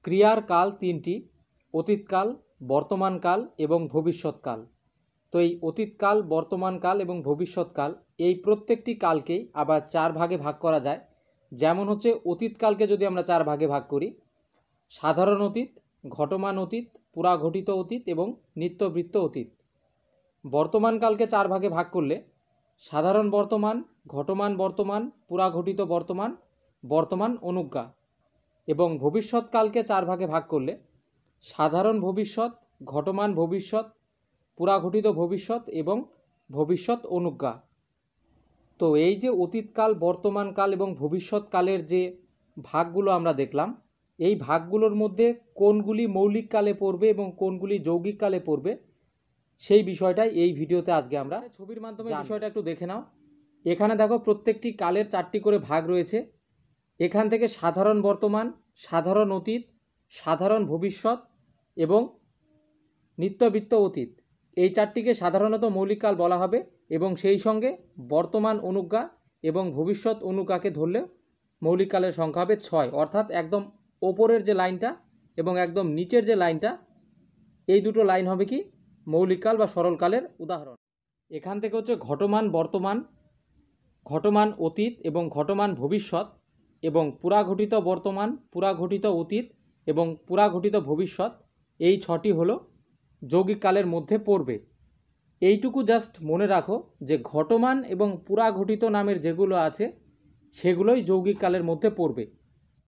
ক্রিয়ার কাল তিনটি, অতীতকাল, বর্তমানকাল এবং ভবিষ্যৎকাল। তো এই অতীতকাল, বর্তমানকাল এবং ভবিষ্যৎকাল এই প্রত্যেকটি কালকেই আবার চার ভাগে ভাগ করা যায়। যেমন হচ্ছে অতীতকালকে যদি আমরা চার ভাগে ভাগ করি, সাধারণ অতীত, ঘটমান অতীত, পুরাঘটিত অতীত এবং নিত্যবৃত্ত অতীত। বর্তমানকালকে চার ভাগে ভাগ করলে সাধারণ বর্তমান, ঘটমান বর্তমান, পুরাঘটিত বর্তমান, বর্তমান অনুজ্ঞা। এবং ভবিষ্যৎকালকে চার ভাগে ভাগ করলে সাধারণ ভবিষ্যৎ, ঘটমান ভবিষ্যৎ, পুরাঘটিত ভবিষ্যৎ এবং ভবিষ্যৎ অনুজ্ঞা। তো এই যে অতীতকাল, বর্তমানকাল এবং ভবিষ্যৎকালের যে ভাগগুলো আমরা দেখলাম, এই ভাগগুলোর মধ্যে কোনগুলি মৌলিক কালে পড়বে এবং কোনগুলি যৌগিক কালে পড়বে সেই বিষয়টাই এই ভিডিওতে আজকে আমরা ছবির মাধ্যমে বিষয়টা একটু দেখে নাও। এখানে দেখো প্রত্যেকটি কালের চারটি করে ভাগ রয়েছে। এখান থেকে সাধারণ বর্তমান, সাধারণ অতীত, সাধারণ ভবিষ্যৎ এবং নিত্যবৃত্ত অতীত, এই চারটিকে সাধারণত মৌলিক কাল বলা হবে এবং সেই সঙ্গে বর্তমান অনুজ্ঞা এবং ভবিষ্যৎ অনুজ্ঞাকে ধরলে মৌলিক কালের সংখ্যা হবে 6। অর্থাৎ একদম ওপরের যে লাইনটা এবং একদম নিচের যে লাইনটা, এই দুটো লাইন হবে কি মৌলিককাল বা সরলকালের উদাহরণ। এখান থেকে হচ্ছে ঘটমান বর্তমান, ঘটমান অতীত এবং ঘটমান ভবিষ্যৎ এবং পুরাঘটিত বর্তমান, পুরাঘটিত অতীত এবং পুরাঘটিত ভবিষ্যৎ, এই 6টি হলো যৌগিক কালের মধ্যে পড়বে। এইটুকু জাস্ট মনে রাখো যে ঘটমান এবং পুরাঘটিত নামের যেগুলো আছে সেগুলোই যৌগিক কালের মধ্যে পড়বে।